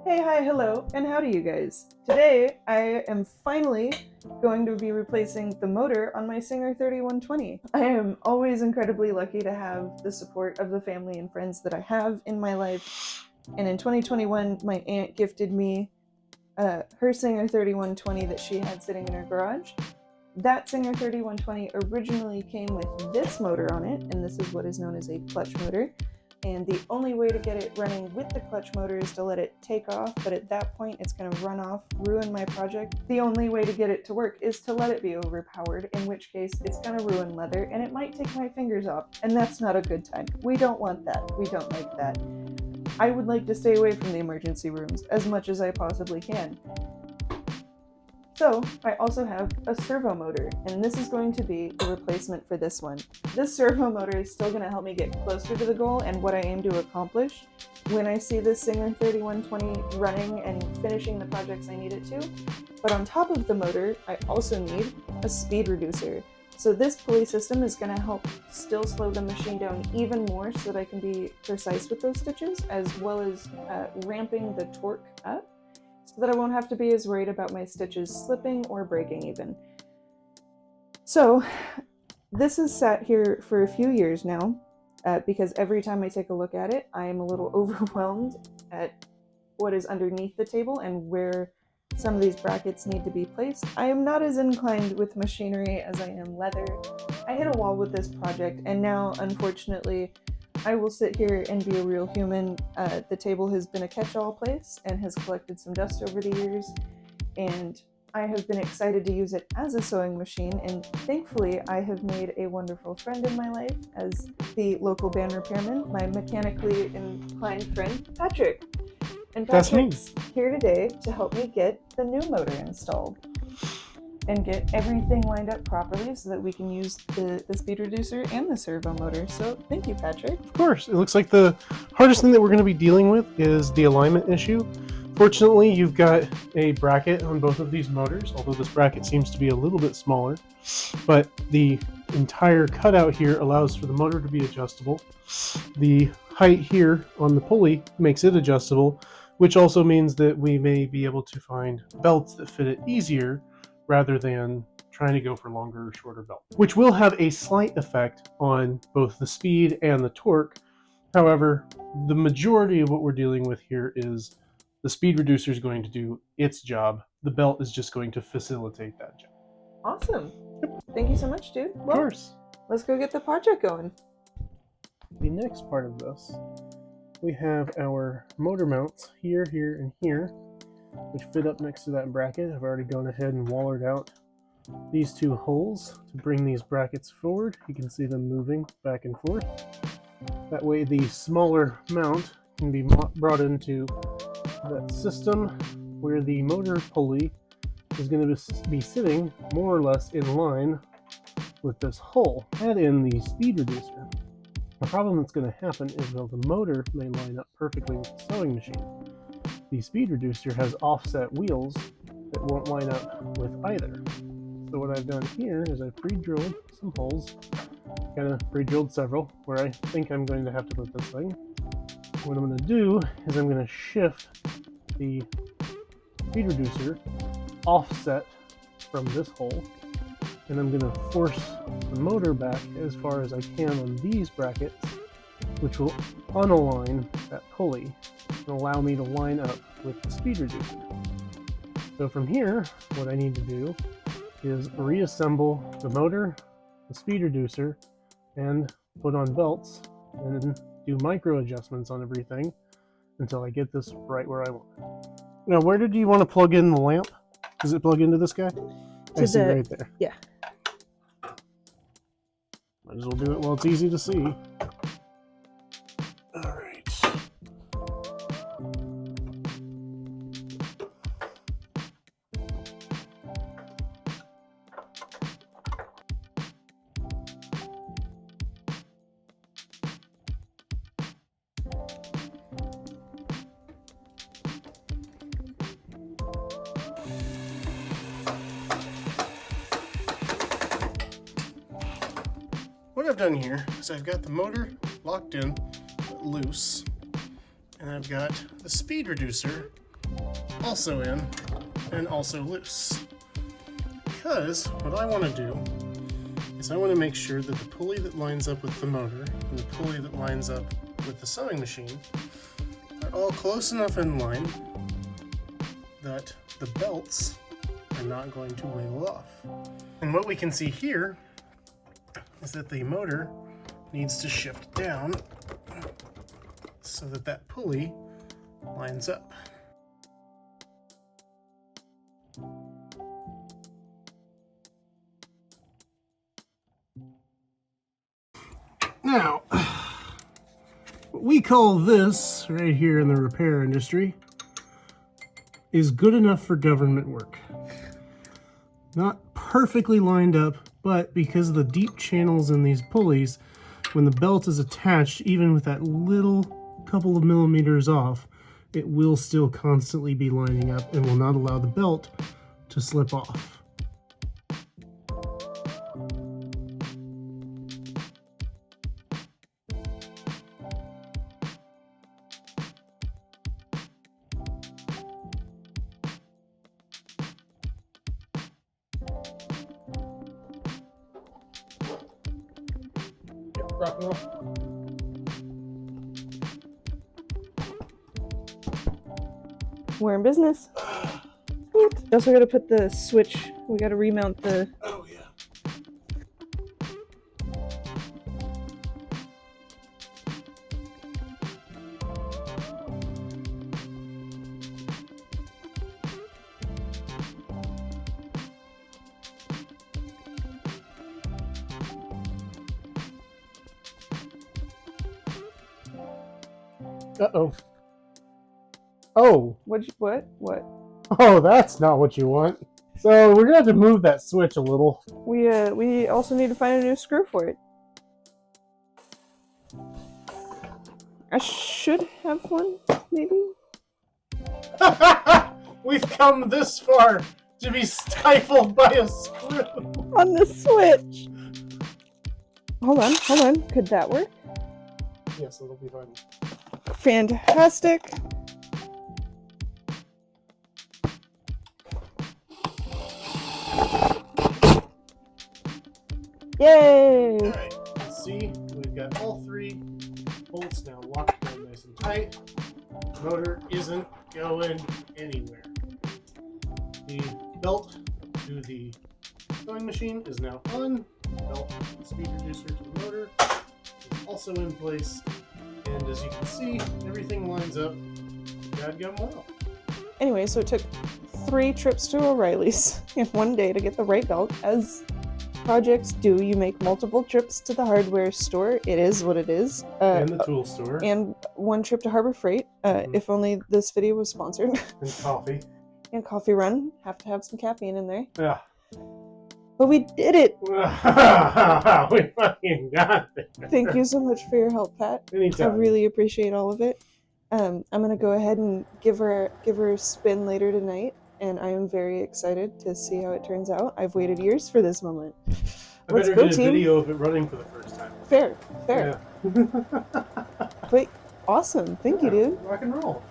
Hey, hi, hello, and howdy, you guys. Today, I am finally going to be replacing the motor on my Singer 3120. I am always incredibly lucky to have the support of the family and friends that I have in my life, and in 2021, my aunt gifted me her Singer 3120 that she had sitting in her garage. That Singer 3120 originally came with this motor on it, and this is what is known as a clutch motor. And the only way to get it running with the clutch motor is to let it take off, but at that point it's going to run off, ruin my project. The only way to get it to work is to let it be overpowered, in which case it's going to ruin leather and it might take my fingers off, and that's not a good time. We don't want that. We don't like that. I would like to stay away from the emergency rooms as much as I possibly can. So I also have a servo motor, and this is going to be the replacement for this one. This servo motor is still going to help me get closer to the goal and what I aim to accomplish when I see this Singer 3120 running and finishing the projects I need it to. But on top of the motor, I also need a speed reducer. So this pulley system is going to help still slow the machine down even more so that I can be precise with those stitches, as well as ramping the torque up, so that I won't have to be as worried about my stitches slipping or breaking even. So this has sat here for a few years now, because every time I take a look at it, I am a little overwhelmed at what is underneath the table and where some of these brackets need to be placed. I am not as inclined with machinery as I am leather. I hit a wall with this project, and now, unfortunately, I will sit here and be a real human. The table has been a catch-all place and has collected some dust over the years, and I have been excited to use it as a sewing machine, and thankfully I have made a wonderful friend in my life as the local band repairman, my mechanically inclined friend, Patrick. And Patrick's here today to help me get the new motor installed and get everything lined up properly so that we can use the speed reducer and the servo motor. So thank you, Patrick. Of course. It looks like the hardest thing that we're going to be dealing with is the alignment issue. Fortunately, you've got a bracket on both of these motors, although this bracket seems to be a little bit smaller. But the entire cutout here allows for the motor to be adjustable. The height here on the pulley makes it adjustable, which also means that we may be able to find belts that fit it easier rather than trying to go for longer or shorter belts, which will have a slight effect on both the speed and the torque. However, the majority of what we're dealing with here is the speed reducer is going to do its job. The belt is just going to facilitate that job. Awesome. Thank you so much, dude. Of course. Let's go get the project going. The next part of this, we have our motor mounts here, here, and here, which fit up next to that bracket. I've already gone ahead and wallered out these two holes to bring these brackets forward. You can see them moving back and forth. That way the smaller mount can be brought into that system where the motor pulley is going to be sitting more or less in line with this hole. Add in the speed reducer. The problem that's going to happen is that the motor may line up perfectly with the sewing machine. The speed reducer has offset wheels that won't line up with either. So what I've done here is I've pre-drilled some holes, kind of pre-drilled several, where I think I'm going to have to put this thing. What I'm going to do is I'm going to shift the speed reducer offset from this hole, and I'm going to force the motor back as far as I can on these brackets, which will unalign that pulley and allow me to line up with the speed reducer. So from here, what I need to do is reassemble the motor, the speed reducer, and put on belts, and then do micro adjustments on everything until I get this right where I want it. Now, where did you want to plug in the lamp? Does it plug into this guy? I see right there. Yeah. Might as well do it while it's easy to see. All right. What I've done here is I've got the motor locked in, loose, and I've got the speed reducer also in and also loose. Because what I want to do is I want to make sure that the pulley that lines up with the motor and the pulley that lines up with the sewing machine are all close enough in line that the belts are not going to wiggle off. And what we can see here is that the motor needs to shift down so that that pulley lines up. Now, what we call this right here in the repair industry is good enough for government work. Not perfectly lined up, but because of the deep channels in these pulleys, when the belt is attached, even with that little couple of millimeters off, it will still constantly be lining up and will not allow the belt to slip off. Rock and roll. We're in business. Sweet. Also gotta put the switch. We gotta remount the. Oh yeah. Uh-oh. Oh. What? Oh, that's not what you want. So we're gonna have to move that switch a little. We also need to find a new screw for it. I should have one, maybe? We've come this far to be stifled by a screw. On the switch! Hold on. Could that work? Yes, it'll be fine. Fantastic. Yay! Alright, let's see. We've got all three bolts now locked down nice and tight. The motor isn't going anywhere. The belt to the sewing machine is now on. The belt to the speed reducer to the motor is also in place. And as you can see, everything lines up dadgum well. Anyway, so it took 3 trips to O'Reilly's in one day to get the right belt. As projects do, you make multiple trips to the hardware store. It is what it is. And the tool store. And 1 trip to Harbor Freight. If only this video was sponsored. And coffee. And Coffee Run. Have to have some caffeine in there. Yeah. But we did it! We fucking got it. Thank you so much for your help, Pat. Anytime. I really appreciate all of it. I'm gonna go ahead and give her a spin later tonight, and I am very excited to see how it turns out. I've waited years for this moment. I Let's better go, get a team. video of it running for the first time. Fair. Yeah. But awesome. Thank you, dude. Rock and roll.